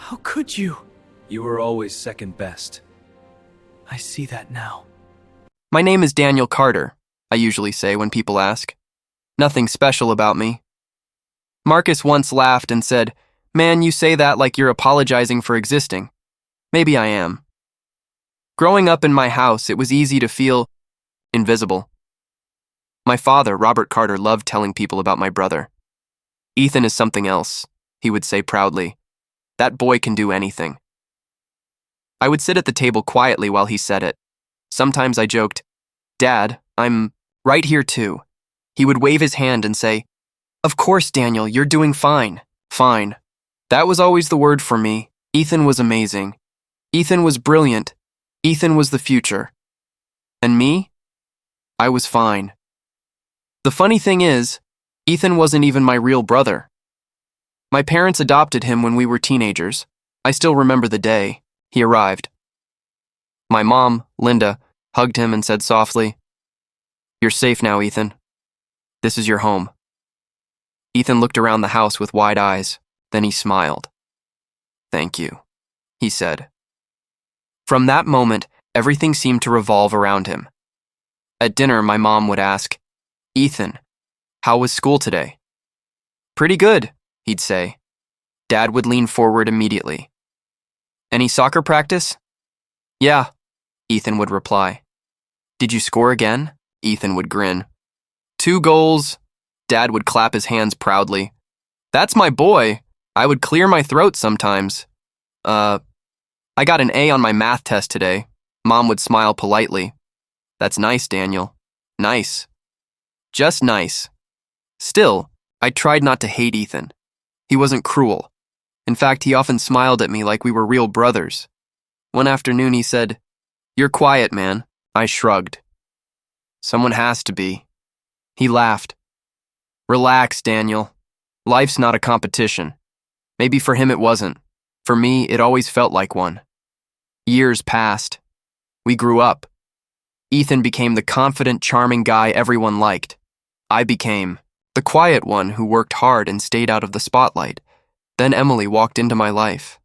How could you? You were always second best. I see that now. My name is Daniel Carter, I usually say when people ask. Nothing special about me. Marcus once laughed and said, "Man, you say that like you're apologizing for existing." Maybe I am. Growing up in my house, it was easy to feel invisible. My father, Robert Carter, loved telling people about my brother. "Ethan is something else," he would say proudly. "That boy can do anything." I would sit at the table quietly while he said it. Sometimes I joked, "Dad, I'm right here too." He would wave his hand and say, "Of course, Daniel, you're doing fine. Fine." That was always the word for me. Ethan was amazing. Ethan was brilliant. Ethan was the future. And me? I was fine. The funny thing is, Ethan wasn't even my real brother. My parents adopted him when we were teenagers. I still remember the day he arrived. My mom, Linda, hugged him and said softly, "You're safe now, Ethan. This is your home." Ethan looked around the house with wide eyes. Then he smiled. "Thank you," he said. From that moment, everything seemed to revolve around him. At dinner, my mom would ask, "Ethan, how was school today?" "Pretty good," he'd say. Dad would lean forward immediately. "Any soccer practice?" "Yeah," Ethan would reply. "Did you score again?" Ethan would grin. "2 goals." Dad would clap his hands proudly. "That's my boy. I would clear my throat sometimes." I got an A on my math test today." Mom would smile politely. "That's nice, Daniel. Nice. Just nice." Still, I tried not to hate Ethan. He wasn't cruel. In fact, he often smiled at me like we were real brothers. One afternoon he said, "You're quiet, man." I shrugged. "Someone has to be." He laughed. "Relax, Daniel. Life's not a competition." Maybe for him it wasn't. For me, it always felt like one. Years passed. We grew up. Ethan became the confident, charming guy everyone liked. I became the quiet one who worked hard and stayed out of the spotlight. Then Emily walked into my life.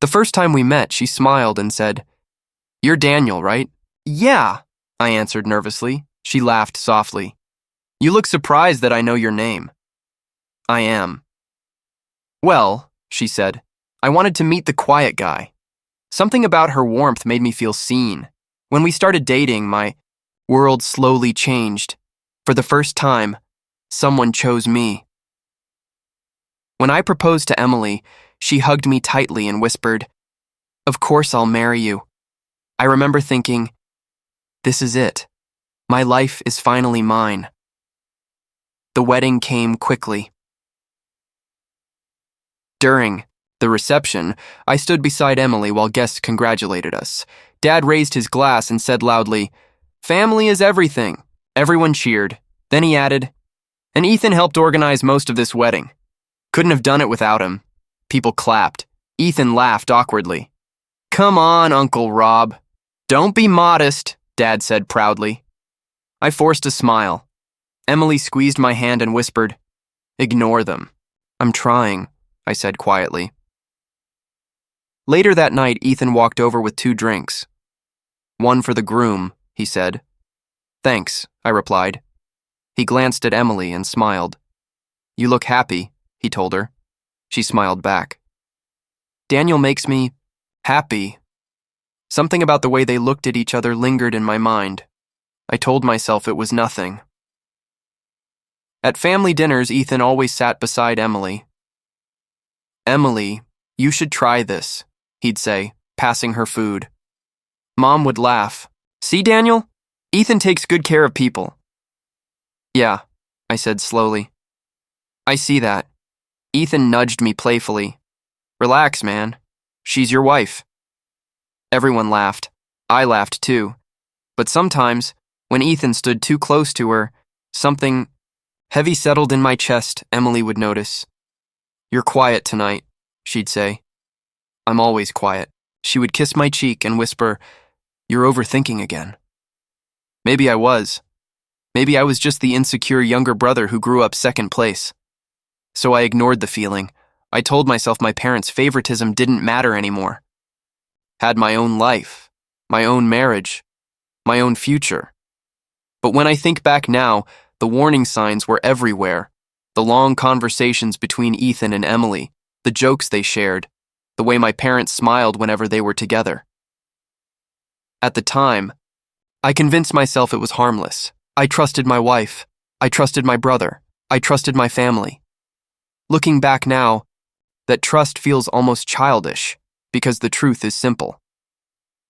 The first time we met, she smiled and said, "You're Daniel, right?" "Yeah," I answered nervously. She laughed softly. "You look surprised that I know your name." "I am." "Well," she said, "I wanted to meet the quiet guy." Something about her warmth made me feel seen. When we started dating, my world slowly changed. For the first time, someone chose me. When I proposed to Emily, she hugged me tightly and whispered, "Of course I'll marry you." I remember thinking, this is it. My life is finally mine. The wedding came quickly. During the reception, I stood beside Emily while guests congratulated us. Dad raised his glass and said loudly, "Family is everything." Everyone cheered. Then he added, "And Ethan helped organize most of this wedding. Couldn't have done it without him." People clapped. Ethan laughed awkwardly. "Come on, Uncle Rob. Don't be modest," Dad said proudly. I forced a smile. Emily squeezed my hand and whispered, "Ignore them." "I'm trying," I said quietly. Later that night, Ethan walked over with 2 drinks. "One for the groom," he said. "Thanks," I replied. He glanced at Emily and smiled. "You look happy," he told her. She smiled back. Daniel makes me happy. Something about the way they looked at each other lingered in my mind. I told myself it was nothing. At family dinners, Ethan always sat beside Emily. "Emily, you should try this," he'd say, passing her food. Mom would laugh. "See, Daniel? Ethan takes good care of people." "Yeah," I said slowly. "I see that." Ethan nudged me playfully. "Relax, man. She's your wife." Everyone laughed. I laughed too. But sometimes, when Ethan stood too close to her, something heavy settled in my chest, Emily would notice. "You're quiet tonight," she'd say. "I'm always quiet." She would kiss my cheek and whisper, "You're overthinking again." Maybe I was. Maybe I was just the insecure younger brother who grew up second place. So I ignored the feeling. I told myself my parents' favoritism didn't matter anymore. Had my own life, my own marriage, my own future. But when I think back now, the warning signs were everywhere. The long conversations between Ethan and Emily, the jokes they shared, the way my parents smiled whenever they were together. At the time, I convinced myself it was harmless. I trusted my wife. I trusted my brother. I trusted my family. Looking back now, that trust feels almost childish because the truth is simple.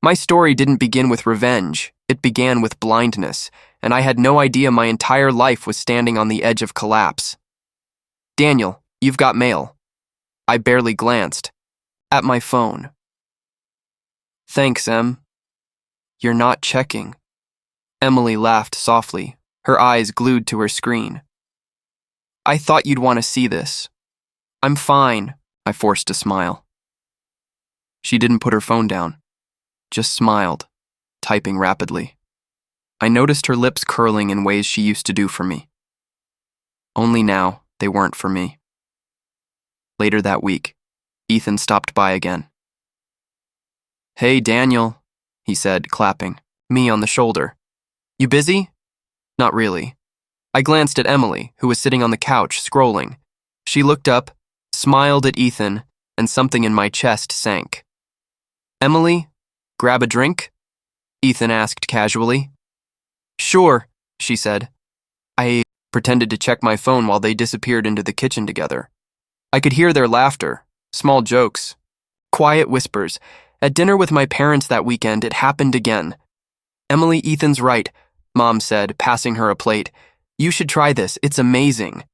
My story didn't begin with revenge. It began with blindness, and I had no idea my entire life was standing on the edge of collapse. Daniel, you've got mail. I barely glanced at my phone. Thanks, Em. You're not checking. Emily laughed softly, her eyes glued to her screen. I thought you'd want to see this. I'm fine, I forced a smile. She didn't put her phone down, just smiled, typing rapidly. I noticed her lips curling in ways she used to do for me. Only now, they weren't for me. Later that week, Ethan stopped by again. Hey, Daniel, he said, clapping me on the shoulder. You busy? Not really. I glanced at Emily, who was sitting on the couch, scrolling. She looked up, smiled at Ethan, and something in my chest sank. Emily, grab a drink? Ethan asked casually. Sure, she said. I pretended to check my phone while they disappeared into the kitchen together. I could hear their laughter, small jokes, quiet whispers. At dinner with my parents that weekend, it happened again. Emily, Ethan's right, Mom said, passing her a plate. You should try this, it's amazing.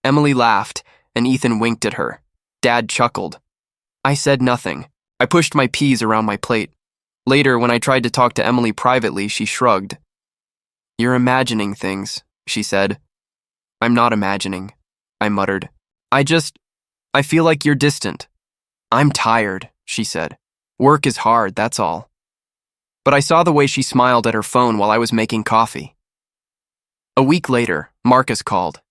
Emily laughed, and Ethan winked at her. Dad chuckled. I said nothing. I pushed my peas around my plate. Later, when I tried to talk to Emily privately, she shrugged. You're imagining things, she said. I'm not imagining, I muttered. I feel like you're distant. I'm tired, she said. Work is hard, that's all. But I saw the way she smiled at her phone while I was making coffee. A week later, Marcus called.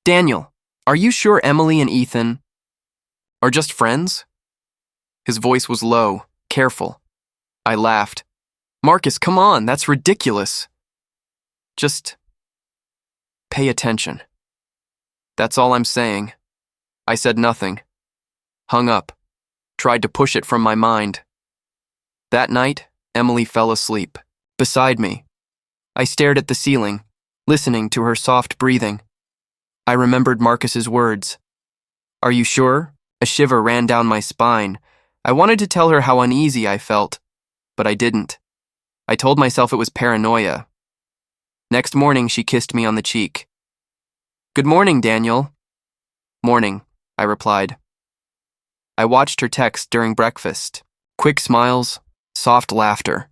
Daniel, are you sure Emily and Ethan are just friends? His voice was low, careful. I laughed. Marcus, come on, that's ridiculous. Just pay attention. That's all I'm saying. I said nothing. Hung up. Tried to push it from my mind. That night, Emily fell asleep, beside me. I stared at the ceiling, listening to her soft breathing. I remembered Marcus's words. Are you sure? A shiver ran down my spine. I wanted to tell her how uneasy I felt, but I didn't. I told myself it was paranoia. Next morning, she kissed me on the cheek. Good morning, Daniel. Morning, I replied. I watched her text during breakfast. Quick smiles, soft laughter.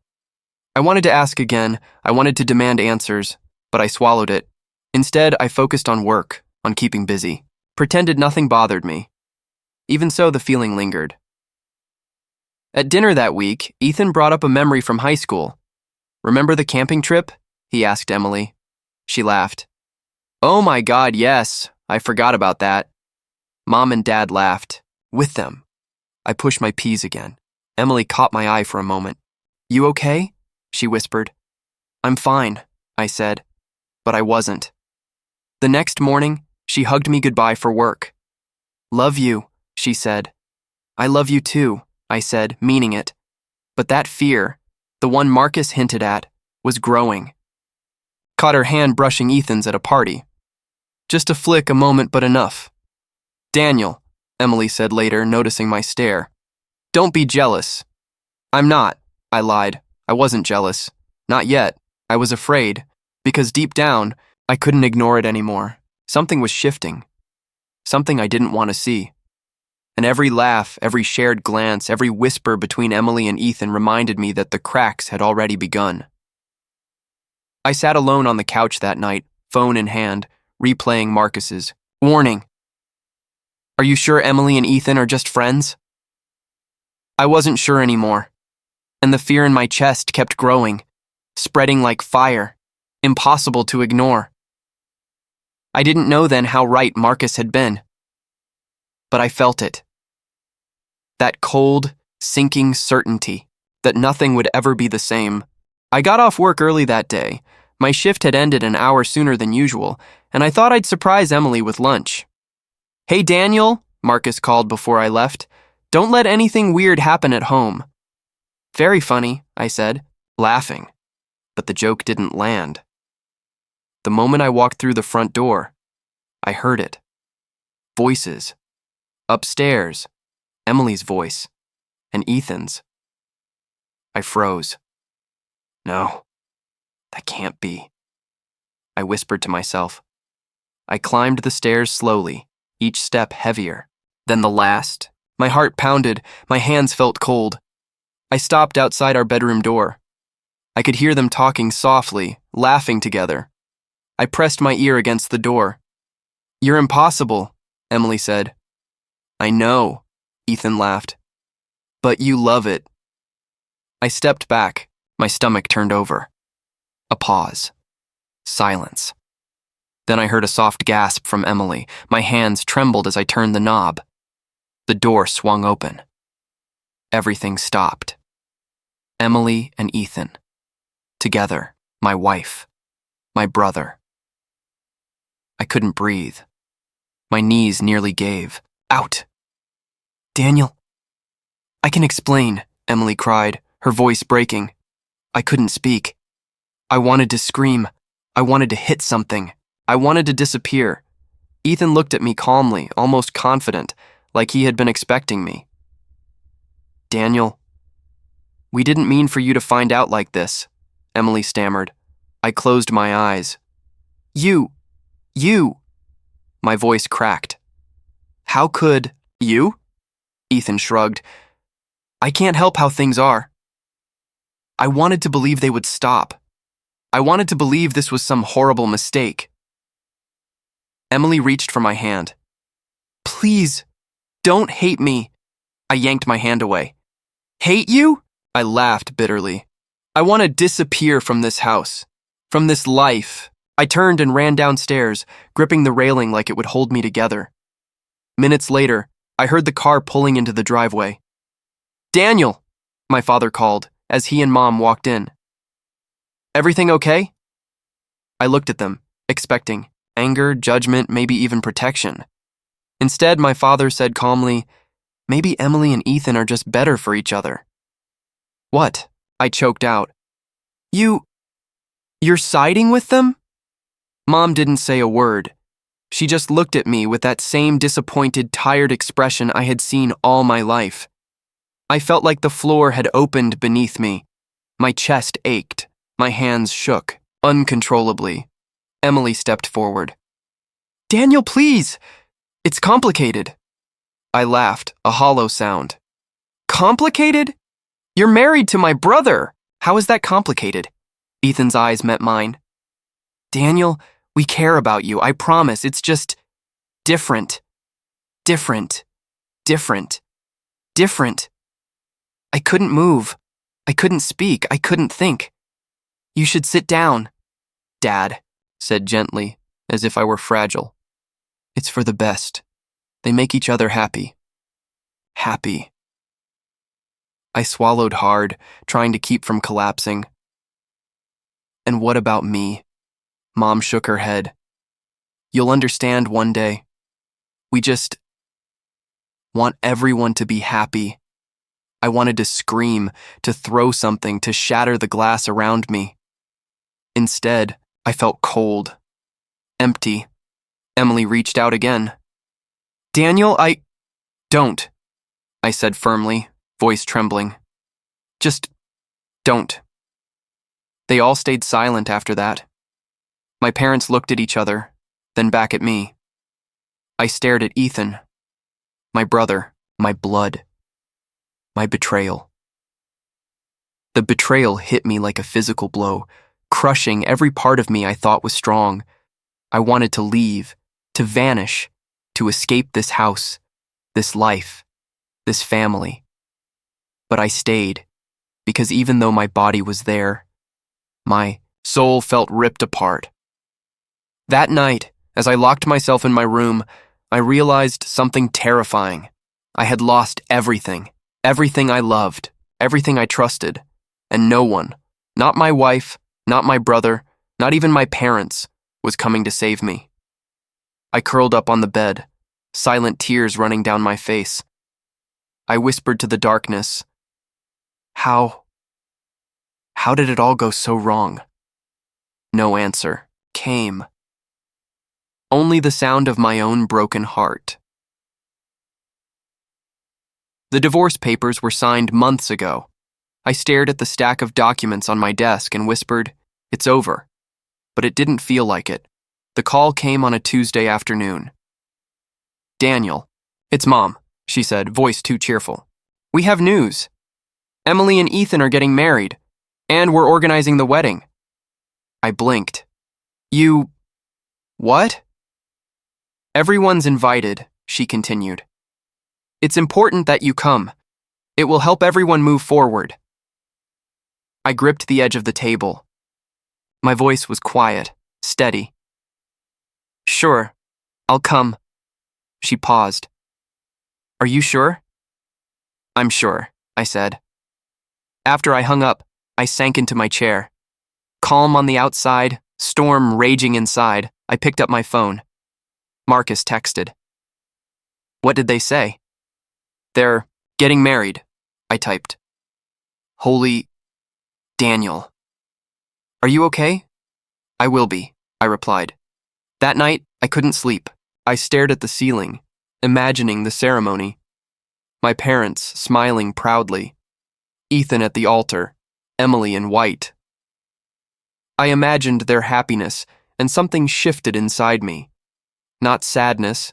I wanted to ask again. I wanted to demand answers, but I swallowed it. Instead, I focused on work, on keeping busy. Pretended nothing bothered me. Even so, the feeling lingered. At dinner that week, Ethan brought up a memory from high school. Remember the camping trip? He asked Emily. She laughed. Oh my God, yes. I forgot about that. Mom and Dad laughed. With them. I pushed my peas again. Emily caught my eye for a moment. You okay? She whispered. I'm fine, I said, but I wasn't. The next morning, she hugged me goodbye for work. Love you, she said. I love you too, I said, meaning it. But that fear, the one Marcus hinted at, was growing. Caught her hand brushing Ethan's at a party. Just a flick, a moment, but enough. Daniel, Emily said later, noticing my stare. Don't be jealous. I'm not, I lied. I wasn't jealous. Not yet. I was afraid, because deep down, I couldn't ignore it anymore. Something was shifting. Something I didn't want to see. And every laugh, every shared glance, every whisper between Emily and Ethan reminded me that the cracks had already begun. I sat alone on the couch that night, phone in hand, replaying Marcus's warning. Are you sure Emily and Ethan are just friends? I wasn't sure anymore, and the fear in my chest kept growing, spreading like fire, impossible to ignore. I didn't know then how right Marcus had been. but I felt it. That cold, sinking certainty that nothing would ever be the same. I got off work early that day. My shift had ended an hour sooner than usual, and I thought I'd surprise Emily with lunch. "Hey, Daniel," Marcus called before I left. "Don't let anything weird happen at home." "Very funny," I said, laughing, but the joke didn't land. The moment I walked through the front door, I heard it. Voices. Upstairs, Emily's voice, and Ethan's. I froze. No, that can't be, I whispered to myself. I climbed the stairs slowly, each step heavier than the last. My heart pounded, my hands felt cold. I stopped outside our bedroom door. I could hear them talking softly, laughing together. I pressed my ear against the door. "You're impossible," Emily said. "I know," Ethan laughed. "But you love it." I stepped back, my stomach turned over. A pause. Silence. Then I heard a soft gasp from Emily. My hands trembled as I turned the knob. The door swung open. Everything stopped. Emily and Ethan. Together, my wife, my brother. I couldn't breathe. My knees nearly gave. Out! "Daniel." "I can explain," Emily cried, her voice breaking. I couldn't speak. I wanted to scream. I wanted to hit something. I wanted to disappear. Ethan looked at me calmly, almost confident, like he had been expecting me. "Daniel, we didn't mean for you to find out like this," Emily stammered. I closed my eyes. You! My voice cracked. "How could you?" Ethan shrugged. "I can't help how things are." I wanted to believe they would stop. I wanted to believe this was some horrible mistake. Emily reached for my hand. "Please, don't hate me." I yanked my hand away. "Hate you?" I laughed bitterly. "I want to disappear from this house, from this life." I turned and ran downstairs, gripping the railing like it would hold me together. Minutes later, I heard the car pulling into the driveway. "Daniel," my father called as he and Mom walked in. "Everything okay?" I looked at them, expecting anger, judgment, maybe even protection. Instead, my father said calmly, "Maybe Emily and Ethan are just better for each other." "What?" I choked out. You're siding with them?" Mom didn't say a word. She just looked at me with that same disappointed, tired expression I had seen all my life. I felt like the floor had opened beneath me. My chest ached. My hands shook, uncontrollably. Emily stepped forward. "Daniel, please! It's complicated." I laughed, a hollow sound. "Complicated? You're married to my brother! How is that complicated?" Ethan's eyes met mine. "Daniel, we care about you, I promise. It's just different. Different. Different. Different." I couldn't move. I couldn't speak. I couldn't think. "You should sit down," Dad said gently, as if I were fragile. "It's for the best. They make each other happy." Happy. I swallowed hard, trying to keep from collapsing. "And what about me?" Mom shook her head. "You'll understand one day. We just want everyone to be happy." I wanted to scream, to throw something, to shatter the glass around me. Instead, I felt cold, empty. Emily reached out again. "Daniel, Don't," I said firmly, voice trembling. "Just don't." They all stayed silent after that. My parents looked at each other, then back at me. I stared at Ethan, my brother, my blood, my betrayal. The betrayal hit me like a physical blow, crushing every part of me I thought was strong. I wanted to leave, to vanish, to escape this house, this life, this family. But I stayed, because even though my body was there, my soul felt ripped apart. That night, as I locked myself in my room, I realized something terrifying. I had lost everything. Everything I loved. Everything I trusted. And no one, not my wife, not my brother, not even my parents, was coming to save me. I curled up on the bed, silent tears running down my face. I whispered to the darkness, How did it all go so wrong? No answer came. Only the sound of my own broken heart. The divorce papers were signed months ago. I stared at the stack of documents on my desk and whispered, "It's over." But it didn't feel like it. The call came on a Tuesday afternoon. "Daniel, it's Mom," she said, voice too cheerful. "We have news. Emily and Ethan are getting married, and we're organizing the wedding." I blinked. "You... what?" "Everyone's invited," she continued. "It's important that you come. It will help everyone move forward." I gripped the edge of the table. My voice was quiet, steady. "Sure, I'll come." She paused. "Are you sure?" "I'm sure," I said. After I hung up, I sank into my chair. Calm on the outside, storm raging inside, I picked up my phone. Marcus texted. "What did they say?" "They're getting married," I typed. "Holy... Daniel. Are you okay?" "I will be," I replied. That night, I couldn't sleep. I stared at the ceiling, imagining the ceremony. My parents smiling proudly. Ethan at the altar, Emily in white. I imagined their happiness, and something shifted inside me. Not sadness,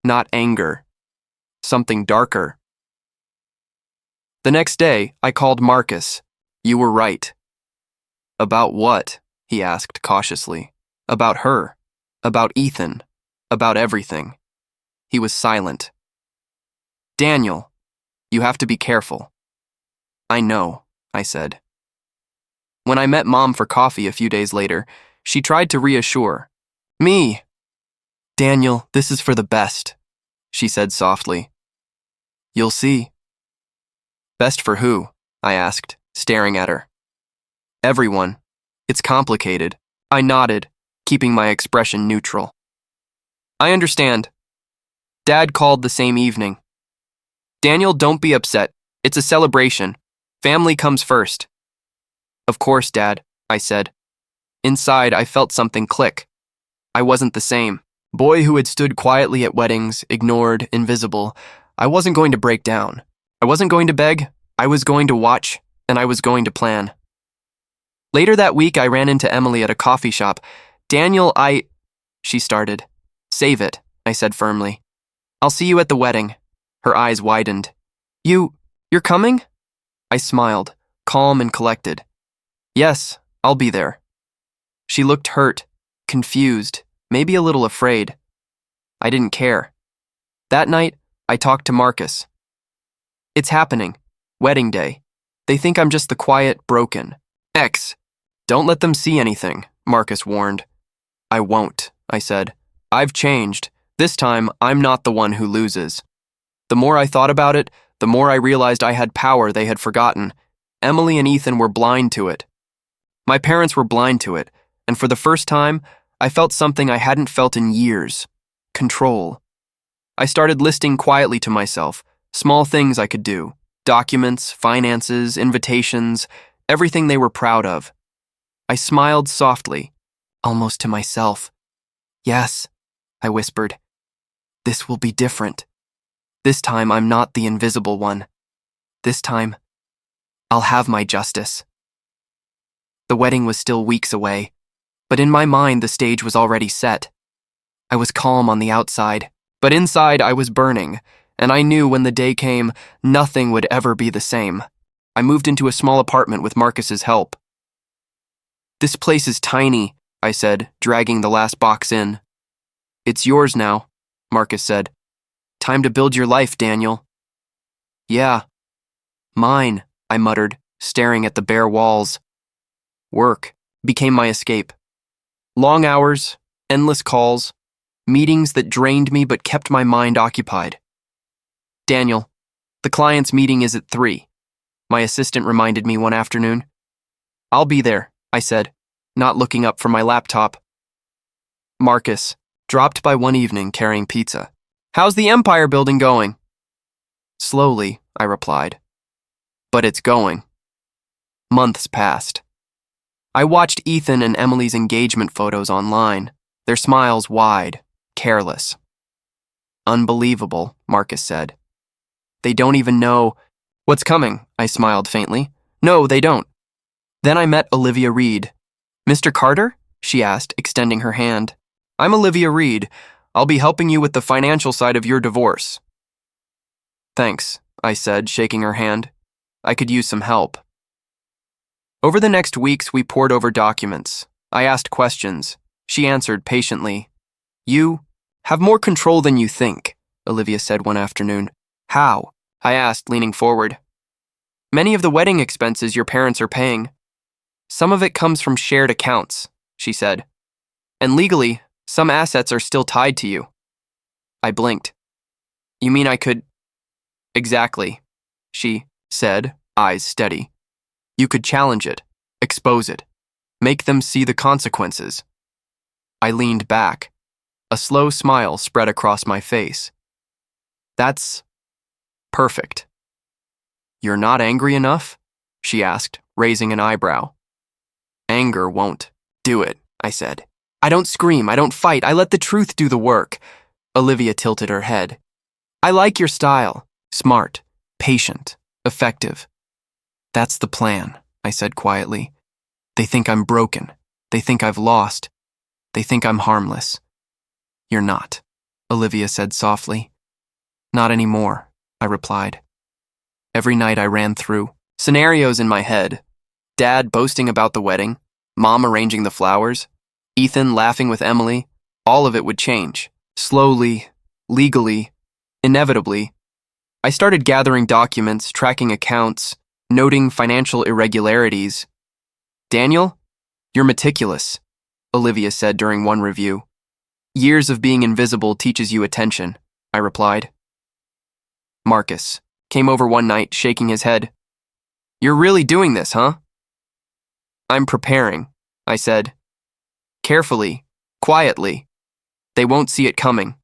not anger. Something darker. The next day, I called Marcus. "You were right." "About what?" he asked cautiously. "About her. About Ethan. About everything." He was silent. "Daniel, you have to be careful." "I know," I said. When I met Mom for coffee a few days later, she tried to reassure me. "Daniel, this is for the best," she said softly. "You'll see." "Best for who?" I asked, staring at her. "Everyone. It's complicated." I nodded, keeping my expression neutral. "I understand." Dad called the same evening. "Daniel, don't be upset. It's a celebration. Family comes first." "Of course, Dad," I said. Inside, I felt something click. I wasn't the same. Boy who had stood quietly at weddings, ignored, invisible. I wasn't going to break down. I wasn't going to beg. I was going to watch, and I was going to plan. Later that week, I ran into Emily at a coffee shop. "Daniel, she started. "Save it," I said firmly. "I'll see you at the wedding." Her eyes widened. You're coming?" I smiled, calm and collected. "Yes, I'll be there." She looked hurt, confused, maybe a little afraid. I didn't care. That night, I talked to Marcus. "It's happening. Wedding day. They think I'm just the quiet, broken ex. Don't let them see anything," Marcus warned. "I won't," I said. "I've changed. This time, I'm not the one who loses." The more I thought about it, the more I realized I had power they had forgotten. Emily and Ethan were blind to it. My parents were blind to it, and for the first time, I felt something I hadn't felt in years. Control. I started listing quietly to myself, small things I could do. Documents, finances, invitations, everything they were proud of. I smiled softly, almost to myself. "Yes," I whispered. "This will be different. This time I'm not the invisible one. This time, I'll have my justice." The wedding was still weeks away, but in my mind the stage was already set. I was calm on the outside, but inside I was burning, and I knew when the day came, nothing would ever be the same. I moved into a small apartment with Marcus's help. "This place is tiny," I said, dragging the last box in. "It's yours now," Marcus said. "Time to build your life, Daniel." "Yeah. Mine," I muttered, staring at the bare walls. Work became my escape. Long hours, endless calls, Meetings that drained me but kept my mind occupied. Daniel, the client's meeting is at 3. My assistant reminded me one afternoon. I'll be there, I said, not looking up from my laptop. Marcus dropped by one evening carrying pizza. How's the empire building going? Slowly, I replied. But it's going. Months passed. I watched Ethan and Emily's engagement photos online, their smiles wide, careless. Unbelievable, Marcus said. They don't even know what's coming, I smiled faintly. No, they don't. Then I met Olivia Reed. Mr. Carter? She asked, extending her hand. I'm Olivia Reed. I'll be helping you with the financial side of your divorce. Thanks, I said, shaking her hand. I could use some help. Over the next weeks, we pored over documents. I asked questions. She answered patiently. You have more control than you think, Olivia said one afternoon. How? I asked, leaning forward. Many of the wedding expenses your parents are paying. Some of it comes from shared accounts, she said. And legally, some assets are still tied to you. I blinked. You mean I could... Exactly, she said, eyes steady. You could challenge it, expose it, make them see the consequences. I leaned back. A slow smile spread across my face. That's perfect. You're not angry enough? She asked, raising an eyebrow. Anger won't do it, I said. I don't scream, I don't fight, I let the truth do the work. Olivia tilted her head. I like your style. Smart, patient, effective. That's the plan, I said quietly. They think I'm broken. They think I've lost. They think I'm harmless. You're not, Olivia said softly. Not anymore, I replied. Every night I ran through scenarios in my head. Dad boasting about the wedding, Mom arranging the flowers, Ethan laughing with Emily. All of it would change. Slowly, legally, inevitably. I started gathering documents, tracking accounts, noting financial irregularities. Daniel, you're meticulous, Olivia said during one review. Years of being invisible teaches you attention, I replied. Marcus came over one night, shaking his head. You're really doing this, huh? I'm preparing, I said. Carefully, quietly. They won't see it coming.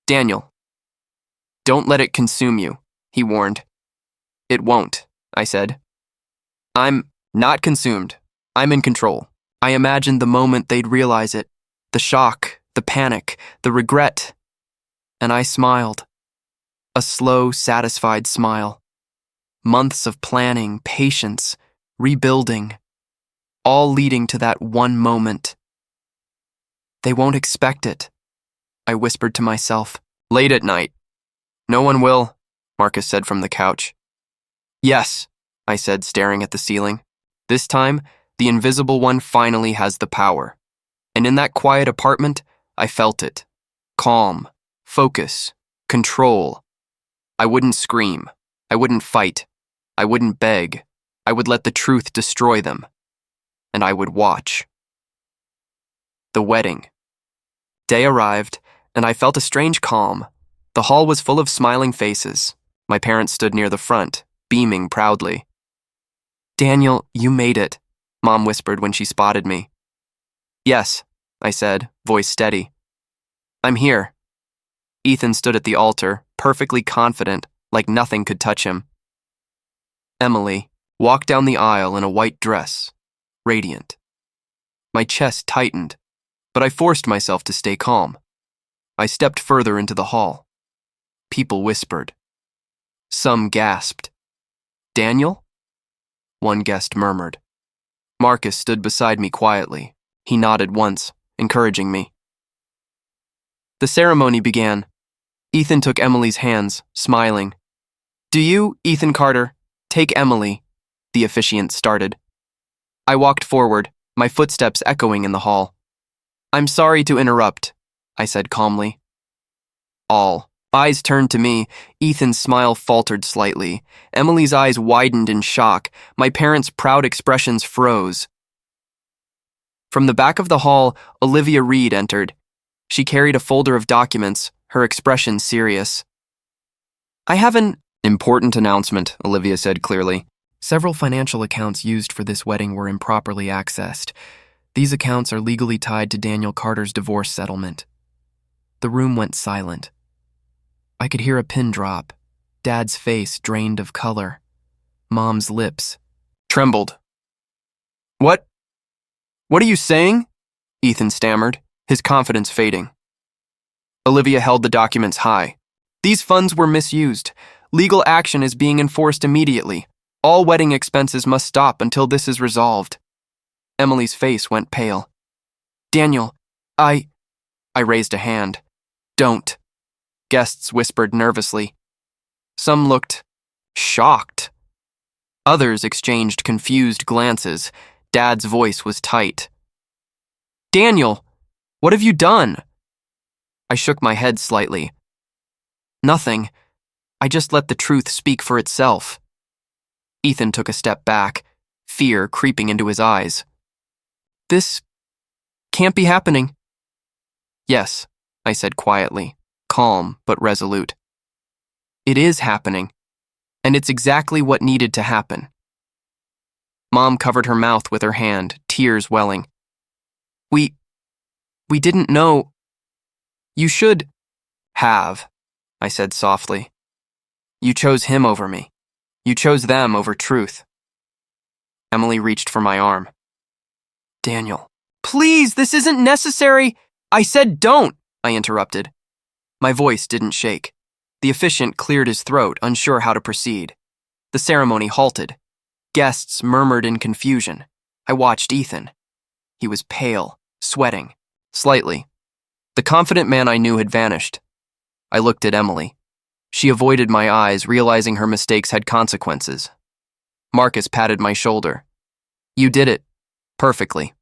Daniel, don't let it consume you, he warned. It won't, I said. I'm not consumed. I'm in control. I imagined the moment they'd realize it, the shock, the panic, the regret. And I smiled. A slow, satisfied smile. Months of planning, patience, rebuilding, all leading to that one moment. They won't expect it, I whispered to myself, late at night. No one will, Marcus said from the couch. Yes, I said, staring at the ceiling. This time, the invisible one finally has the power. And in that quiet apartment, I felt it. Calm, focus, control. I wouldn't scream. I wouldn't fight. I wouldn't beg. I would let the truth destroy them. And I would watch. The wedding. Day arrived, and I felt a strange calm. The hall was full of smiling faces. My parents stood near the front, beaming proudly. Daniel, you made it, Mom whispered when she spotted me. Yes, I said, voice steady. I'm here. Ethan stood at the altar, perfectly confident, like nothing could touch him. Emily walked down the aisle in a white dress, radiant. My chest tightened, but I forced myself to stay calm. I stepped further into the hall. People whispered. Some gasped. Daniel? One guest murmured. Marcus stood beside me quietly. He nodded once, encouraging me. The ceremony began. Ethan took Emily's hands, smiling. Do you, Ethan Carter, take Emily, the officiant started. I walked forward, my footsteps echoing in the hall. I'm sorry to interrupt, I said calmly. All eyes turned to me. Ethan's smile faltered slightly. Emily's eyes widened in shock. My parents' proud expressions froze. From the back of the hall, Olivia Reed entered. She carried a folder of documents, her expression serious. I have an important announcement, Olivia said clearly. Several financial accounts used for this wedding were improperly accessed. These accounts are legally tied to Daniel Carter's divorce settlement. The room went silent. I could hear a pin drop, Dad's face drained of color. Mom's lips trembled. What are you saying? Ethan stammered, his confidence fading. Olivia held the documents high. These funds were misused. Legal action is being enforced immediately. All wedding expenses must stop until this is resolved. Emily's face went pale. Daniel, I raised a hand. Don't. Guests whispered nervously. Some looked shocked. Others exchanged confused glances. Dad's voice was tight. Daniel, what have you done? I shook my head slightly. Nothing. I just let the truth speak for itself. Ethan took a step back, fear creeping into his eyes. This can't be happening. Yes, I said quietly, calm but resolute. It is happening, and it's exactly what needed to happen. Mom covered her mouth with her hand, tears welling. We didn't know. You should have, I said softly. You chose him over me. You chose them over truth. Emily reached for my arm. Daniel, please, this isn't necessary. I said don't, I interrupted. My voice didn't shake. The officiant cleared his throat, unsure how to proceed. The ceremony halted. Guests murmured in confusion. I watched Ethan. He was pale, sweating, slightly. The confident man I knew had vanished. I looked at Emily. She avoided my eyes, realizing her mistakes had consequences. Marcus patted my shoulder. You did it. Perfectly.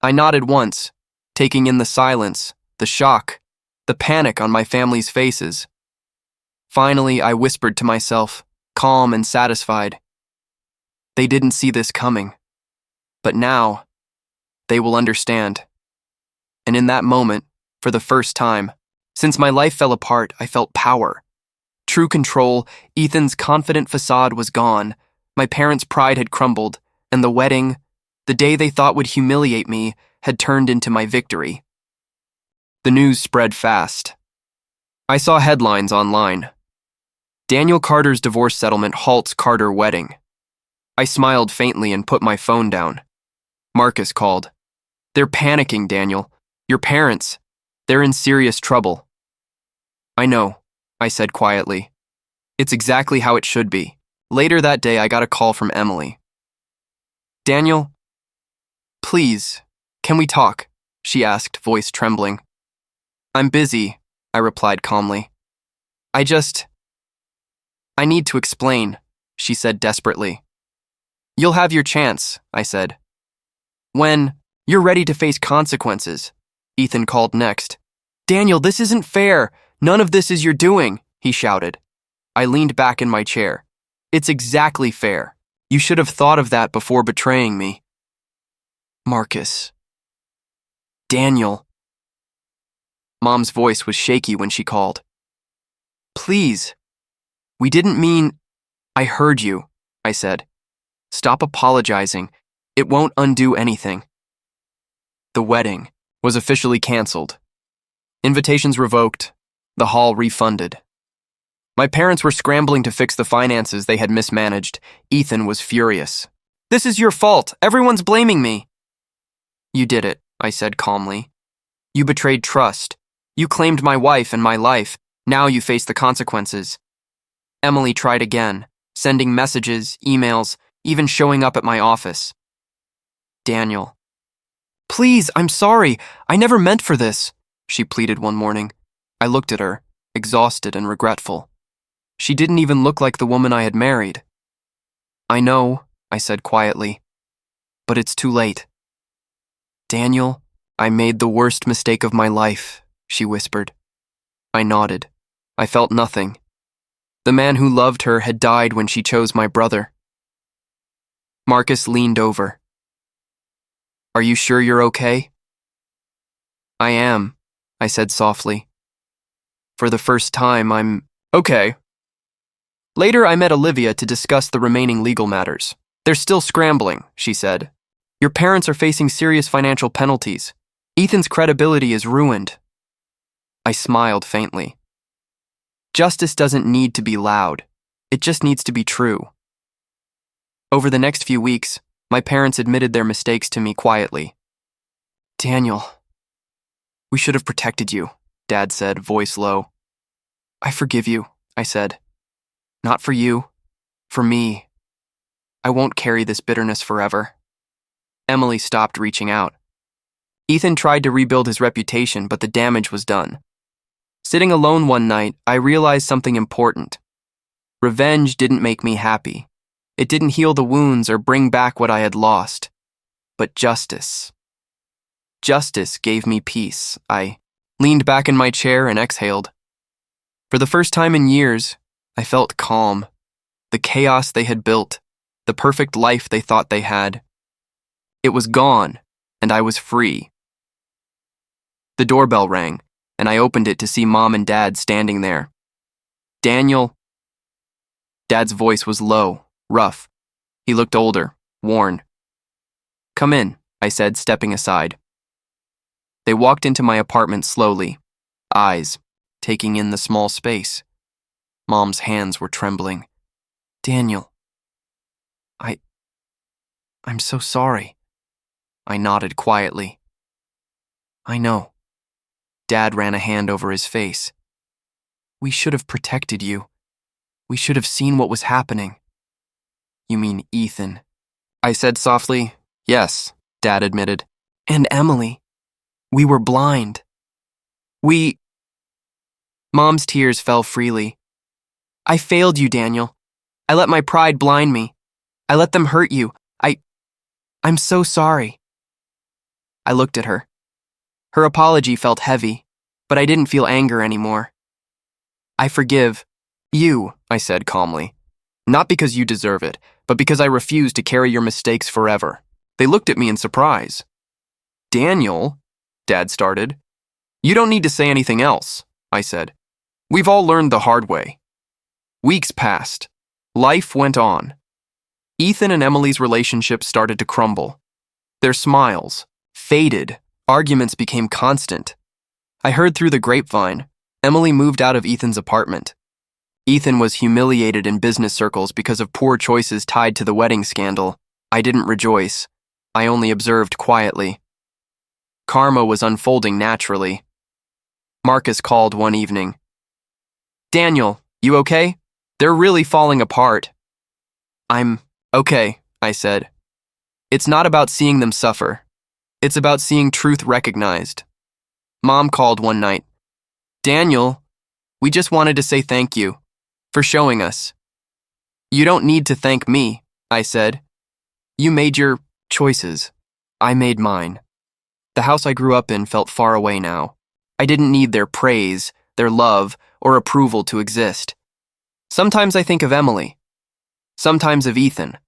I nodded once, taking in the silence, the shock, the panic on my family's faces. Finally, I whispered to myself, calm and satisfied. They didn't see this coming. But now, they will understand. And in that moment, for the first time, since my life fell apart, I felt power. True control. Ethan's confident facade was gone. My parents' pride had crumbled, and the wedding, the day they thought would humiliate me, had turned into my victory. The news spread fast. I saw headlines online. Daniel Carter's divorce settlement halts Carter wedding. I smiled faintly and put my phone down. Marcus called. They're panicking, Daniel. Your parents. They're in serious trouble. I know, I said quietly. It's exactly how it should be. Later that day, I got a call from Emily. Daniel, please, can we talk? She asked, voice trembling. I'm busy, I replied calmly. I need to explain, she said desperately. You'll have your chance, I said. When you're ready to face consequences, Ethan called next. Daniel, this isn't fair. None of this is your doing, he shouted. I leaned back in my chair. It's exactly fair. You should have thought of that before betraying me. Marcus. Daniel. Mom's voice was shaky when she called. Please. We didn't mean. I heard you, I said. Stop apologizing. It won't undo anything. The wedding was officially canceled. Invitations revoked. The hall refunded. My parents were scrambling to fix the finances they had mismanaged. Ethan was furious. This is your fault. Everyone's blaming me. You did it, I said calmly. You betrayed trust. You claimed my wife and my life. Now you face the consequences. Emily tried again, sending messages, emails, even showing up at my office. Daniel. Please, I'm sorry. I never meant for this, she pleaded one morning. I looked at her, exhausted and regretful. She didn't even look like the woman I had married. I know, I said quietly, but it's too late. Daniel, I made the worst mistake of my life, she whispered. I nodded. I felt nothing. The man who loved her had died when she chose my brother. Marcus leaned over. Are you sure you're okay? I am, I said softly. For the first time, I'm okay. Later, I met Olivia to discuss the remaining legal matters. They're still scrambling, she said. Your parents are facing serious financial penalties. Ethan's credibility is ruined. I smiled faintly. Justice doesn't need to be loud. It just needs to be true. Over the next few weeks, my parents admitted their mistakes to me quietly. Daniel, we should have protected you, Dad said, voice low. I forgive you, I said. Not for you, for me. I won't carry this bitterness forever. Emily stopped reaching out. Ethan tried to rebuild his reputation, but the damage was done. Sitting alone one night, I realized something important. Revenge didn't make me happy. It didn't heal the wounds or bring back what I had lost. But justice. Justice gave me peace. I leaned back in my chair and exhaled. For the first time in years, I felt calm. The chaos they had built, the perfect life they thought they had. It was gone, and I was free. The doorbell rang, and I opened it to see Mom and Dad standing there. Daniel. Dad's voice was low, rough. He looked older, worn. Come in, I said, stepping aside. They walked into my apartment slowly, eyes taking in the small space. Mom's hands were trembling. Daniel. I'm so sorry. I nodded quietly. I know. Dad ran a hand over his face. We should have protected you. We should have seen what was happening. You mean Ethan? I said softly. Yes, Dad admitted. And Emily. We were blind. Mom's tears fell freely. I failed you, Daniel. I let my pride blind me. I let them hurt you. I'm so sorry. I looked at her. Her apology felt heavy, but I didn't feel anger anymore. I forgive you, I said calmly. Not because you deserve it, but because I refuse to carry your mistakes forever. They looked at me in surprise. Daniel, Dad started. You don't need to say anything else, I said. We've all learned the hard way. Weeks passed. Life went on. Ethan and Emily's relationship started to crumble. Their smiles faded. Arguments became constant. I heard through the grapevine, Emily moved out of Ethan's apartment. Ethan was humiliated in business circles because of poor choices tied to the wedding scandal. I didn't rejoice. I only observed quietly. Karma was unfolding naturally. Marcus called one evening. Daniel, you okay? They're really falling apart. I'm okay, I said. It's not about seeing them suffer. It's about seeing truth recognized. Mom called one night. Daniel, we just wanted to say thank you for showing us. You don't need to thank me, I said. You made your choices. I made mine. The house I grew up in felt far away now. I didn't need their praise, their love, or approval to exist. Sometimes I think of Emily. Sometimes of Ethan.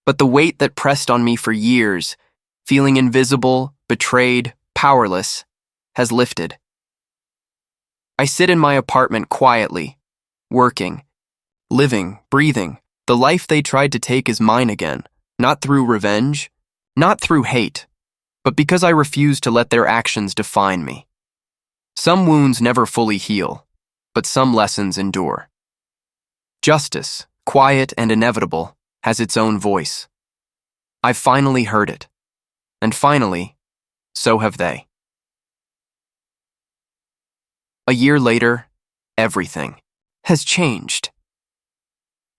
But the weight that pressed on me for years, feeling invisible, betrayed, powerless, has lifted. I sit in my apartment quietly, working, living, breathing. The life they tried to take is mine again, not through revenge, not through hate, but because I refuse to let their actions define me. Some wounds never fully heal, but some lessons endure. Justice, quiet and inevitable, has its own voice. I've finally heard it. And finally, so have they. A year later, everything has changed.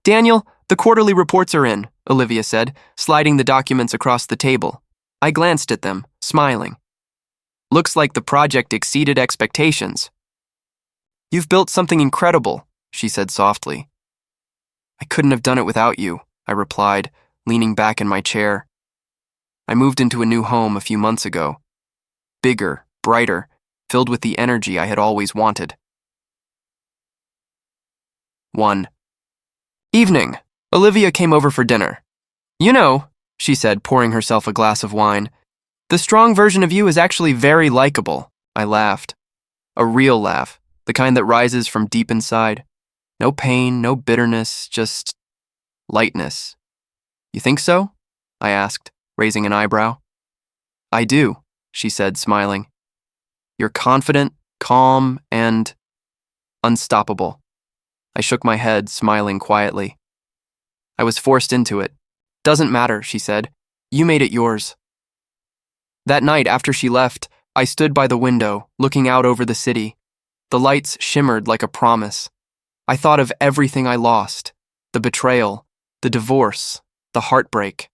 Daniel, the quarterly reports are in, Olivia said, sliding the documents across the table. I glanced at them, smiling. Looks like the project exceeded expectations. You've built something incredible, she said softly. I couldn't have done it without you, I replied, leaning back in my chair. I moved into a new home a few months ago. Bigger, brighter, filled with the energy I had always wanted. 1. Evening. Olivia came over for dinner. You know, she said, pouring herself a glass of wine, the strong version of you is actually very likable. I laughed. A real laugh, the kind that rises from deep inside. No pain, no bitterness, just lightness. You think so? I asked, raising an eyebrow. I do, she said, smiling. You're confident, calm, and unstoppable. I shook my head, smiling quietly. I was forced into it. Doesn't matter, she said. You made it yours. That night, after she left, I stood by the window, looking out over the city. The lights shimmered like a promise. I thought of everything I lost, the betrayal, the divorce, the heartbreak.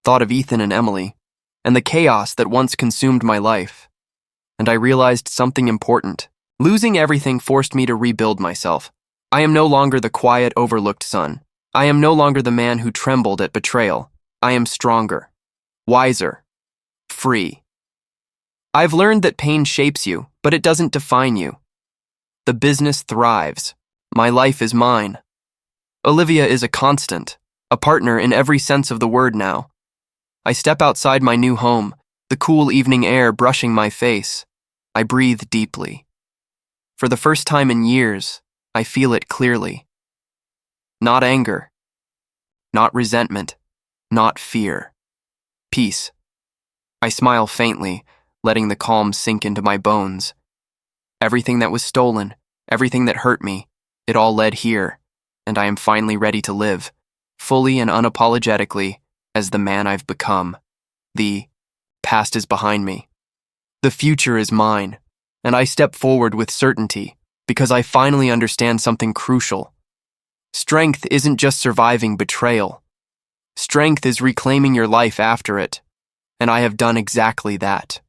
Thought of Ethan and Emily, and the chaos that once consumed my life. And I realized something important. Losing everything forced me to rebuild myself. I am no longer the quiet, overlooked son. I am no longer the man who trembled at betrayal. I am stronger, wiser, free. I've learned that pain shapes you, but it doesn't define you. The business thrives. My life is mine. Olivia is a constant, a partner in every sense of the word now. I step outside my new home, the cool evening air brushing my face. I breathe deeply. For the first time in years, I feel it clearly. Not anger, not resentment, not fear. Peace. I smile faintly, letting the calm sink into my bones. Everything that was stolen, everything that hurt me, it all led here, and I am finally ready to live, fully and unapologetically, as the man I've become. The past is behind me. The future is mine, and I step forward with certainty because I finally understand something crucial. Strength isn't just surviving betrayal. Strength is reclaiming your life after it, and I have done exactly that.